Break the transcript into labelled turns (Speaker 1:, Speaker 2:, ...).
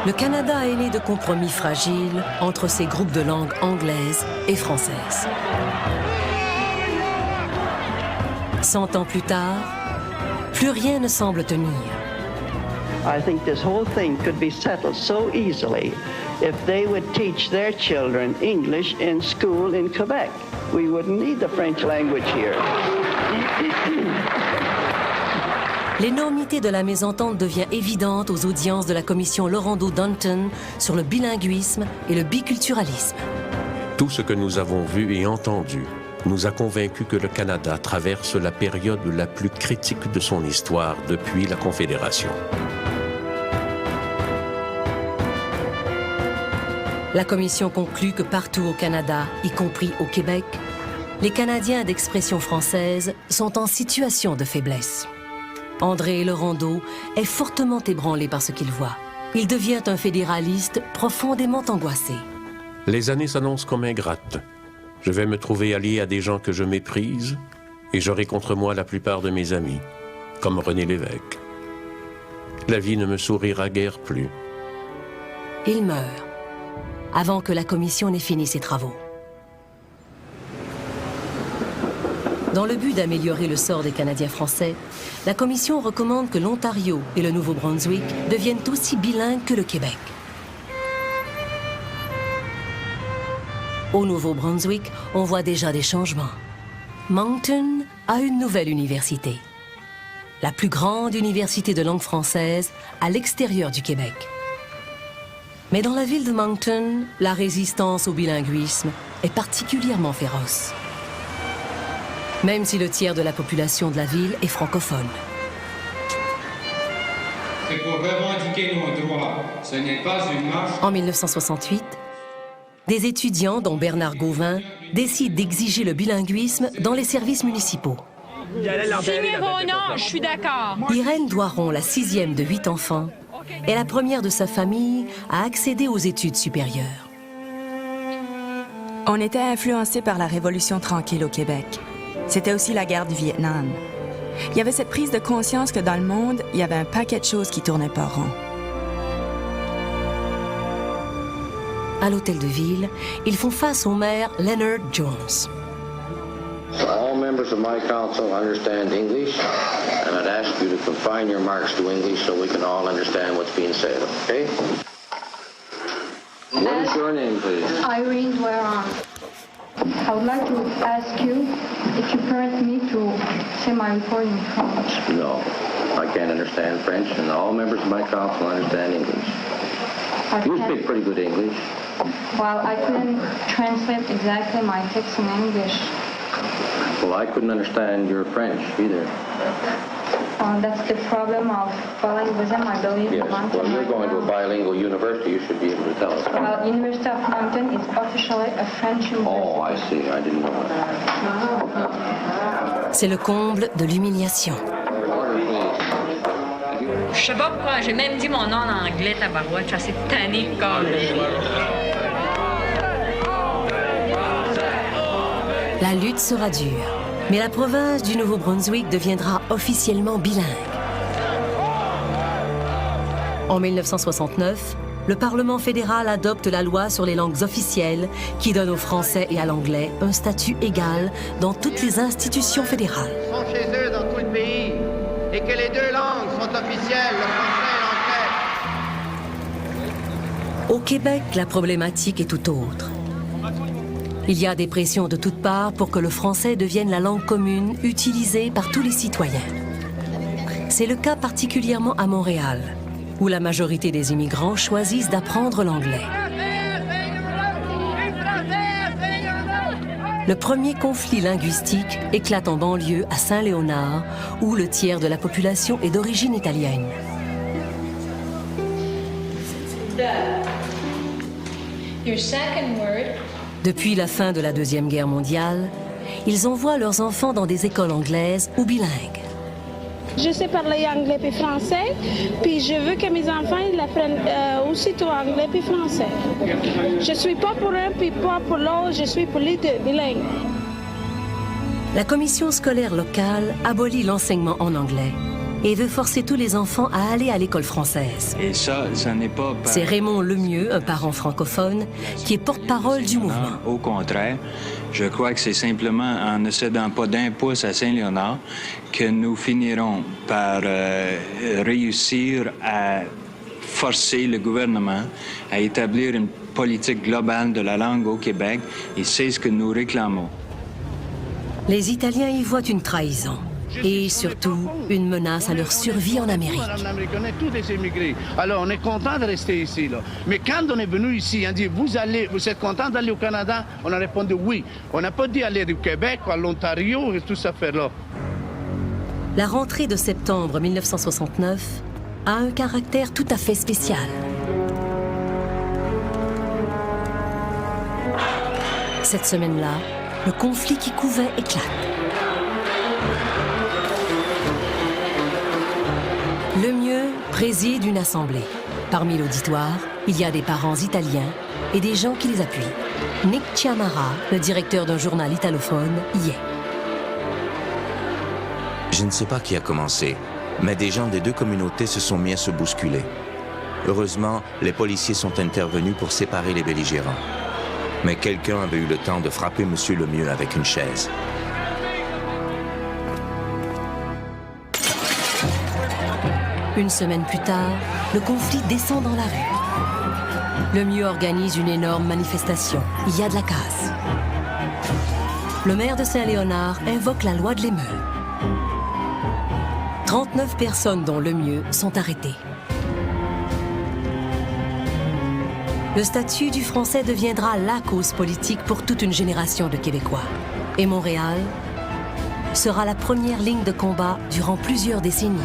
Speaker 1: Le Canada est né de compromis fragiles entre ces groupes de langue anglaise et française. 100 ans plus tard, plus rien ne semble tenir.
Speaker 2: I think this whole thing could be settled so easily if they would teach their children English in school in Quebec. We wouldn't need the French language here.
Speaker 1: L'énormité de la mésentente devient évidente aux audiences de la commission Laurendeau-Dunton sur le bilinguisme et le biculturalisme.
Speaker 3: Tout ce que nous avons vu et entendu nous a convaincus que le Canada traverse la période la plus critique de son histoire depuis la Confédération.
Speaker 1: La commission conclut que partout au Canada, y compris au Québec, les Canadiens d'expression française sont en situation de faiblesse. André Laurendeau est fortement ébranlé par ce qu'il voit. Il devient un fédéraliste profondément angoissé.
Speaker 3: Les années s'annoncent comme ingrates. Je vais me trouver allié à des gens que je méprise et j'aurai contre moi la plupart de mes amis, comme René Lévesque. La vie ne me sourira guère plus.
Speaker 1: Il meurt avant que la commission n'ait fini ses travaux. Dans le but d'améliorer le sort des Canadiens français, la Commission recommande que l'Ontario et le Nouveau-Brunswick deviennent aussi bilingues que le Québec. Au Nouveau-Brunswick, on voit déjà des changements. Moncton a une nouvelle université. La plus grande université de langue française à l'extérieur du Québec. Mais dans la ville de Moncton, la résistance au bilinguisme est particulièrement féroce. Même si le tiers de la population de la ville est francophone.
Speaker 4: C'est pour revendiquer nos droits. Ce n'est pas une marche.
Speaker 1: En 1968, des étudiants, dont Bernard Gauvin, décident d'exiger le bilinguisme dans les services municipaux.
Speaker 5: Numéro non, je suis d'accord.
Speaker 1: Irène Doiron, la 6e de 8 enfants, est la première de sa famille à accéder aux études supérieures.
Speaker 6: On était influencé par la Révolution tranquille au Québec. C'était aussi la guerre du Vietnam. Il y avait cette prise de conscience que dans le monde, il y avait un paquet de choses qui tournaient pas rond.
Speaker 1: À l'hôtel de ville, ils font face au maire Leonard Jones.
Speaker 7: All members of my council understand English, and I'd ask you to confine your remarks to English so we can all understand what's being said, okay? What is your name, please?
Speaker 8: Irene Doiron. I would like to ask you if you permit me to say my report in French.
Speaker 7: No, I can't understand French, and all members of my council understand English. You speak pretty good English.
Speaker 8: Well, I couldn't translate exactly my text in English.
Speaker 7: Well, I couldn't understand your French either.
Speaker 8: That's the problem of bilingualism, I believe.
Speaker 7: Yes, well, you're going to a bilingual university. You should be able to tell us.
Speaker 8: Well, University of Moncton is officially a French university.
Speaker 7: Oh, I see. I didn't know that.
Speaker 1: C'est le comble de l'humiliation.
Speaker 5: Je sais pas pourquoi, j'ai même dit mon nom en anglais, tabarouette, je suis assez tannée de corps.
Speaker 1: La lutte sera dure, mais la province du Nouveau-Brunswick deviendra officiellement bilingue. En 1969, le Parlement fédéral adopte la loi sur les langues officielles qui donne au français et à l'anglais un statut égal dans toutes les institutions fédérales.
Speaker 9: Ils sont chez eux dans tout le pays et que les deux langues sont officielles, le français et l'anglais.
Speaker 1: Au Québec, la problématique est tout autre. Il y a des pressions de toutes parts pour que le français devienne la langue commune utilisée par tous les citoyens. C'est le cas particulièrement à Montréal, où la majorité des immigrants choisissent d'apprendre l'anglais. Le premier conflit linguistique éclate en banlieue à Saint-Léonard, où le tiers de la population est d'origine italienne. Depuis la fin de la Deuxième Guerre mondiale, ils envoient leurs enfants dans des écoles anglaises ou bilingues.
Speaker 10: Je sais parler anglais et français, puis je veux que mes enfants ils apprennent aussitôt anglais et français. Je suis pas pour un puis pas pour l'autre, je suis pour les deux, bilingues.
Speaker 1: La commission scolaire locale abolit l'enseignement en anglais et veut forcer tous les enfants à aller à l'école française.
Speaker 11: Et ça n'est pas...
Speaker 1: C'est Raymond Lemieux, un parent francophone, qui est porte-parole du mouvement.
Speaker 11: Au contraire, je crois que c'est simplement en ne cédant pas d'un pouce à Saint-Léonard que nous finirons par réussir à forcer le gouvernement à établir une politique globale de la langue au Québec, et c'est ce que nous réclamons.
Speaker 1: Les Italiens y voient une trahison et surtout une menace à leur survie en Amérique.
Speaker 9: On est tous des émigrés. Alors on est content de rester ici. Là. Mais quand on est venu ici, on dit vous êtes content d'aller au Canada? On a répondu oui. On n'a pas dit aller du Québec à l'Ontario et tout ça faire-là.
Speaker 1: La rentrée de septembre 1969 a un caractère tout à fait spécial. Cette semaine-là, le conflit qui couvait éclate. Lemieux préside une assemblée. Parmi l'auditoire, il y a des parents italiens et des gens qui les appuient. Nick Chiamara, le directeur d'un journal italophone, y est.
Speaker 12: Je ne sais pas qui a commencé, mais des gens des deux communautés se sont mis à se bousculer. Heureusement, les policiers sont intervenus pour séparer les belligérants. Mais quelqu'un avait eu le temps de frapper M. Lemieux avec une chaise.
Speaker 1: Une semaine plus tard, le conflit descend dans la rue. Lemieux organise une énorme manifestation. Il y a de la casse. Le maire de Saint-Léonard invoque la loi de l'émeute. 39 personnes, dont Lemieux, sont arrêtées. Le statut du français deviendra la cause politique pour toute une génération de Québécois. Et Montréal sera la première ligne de combat durant plusieurs décennies.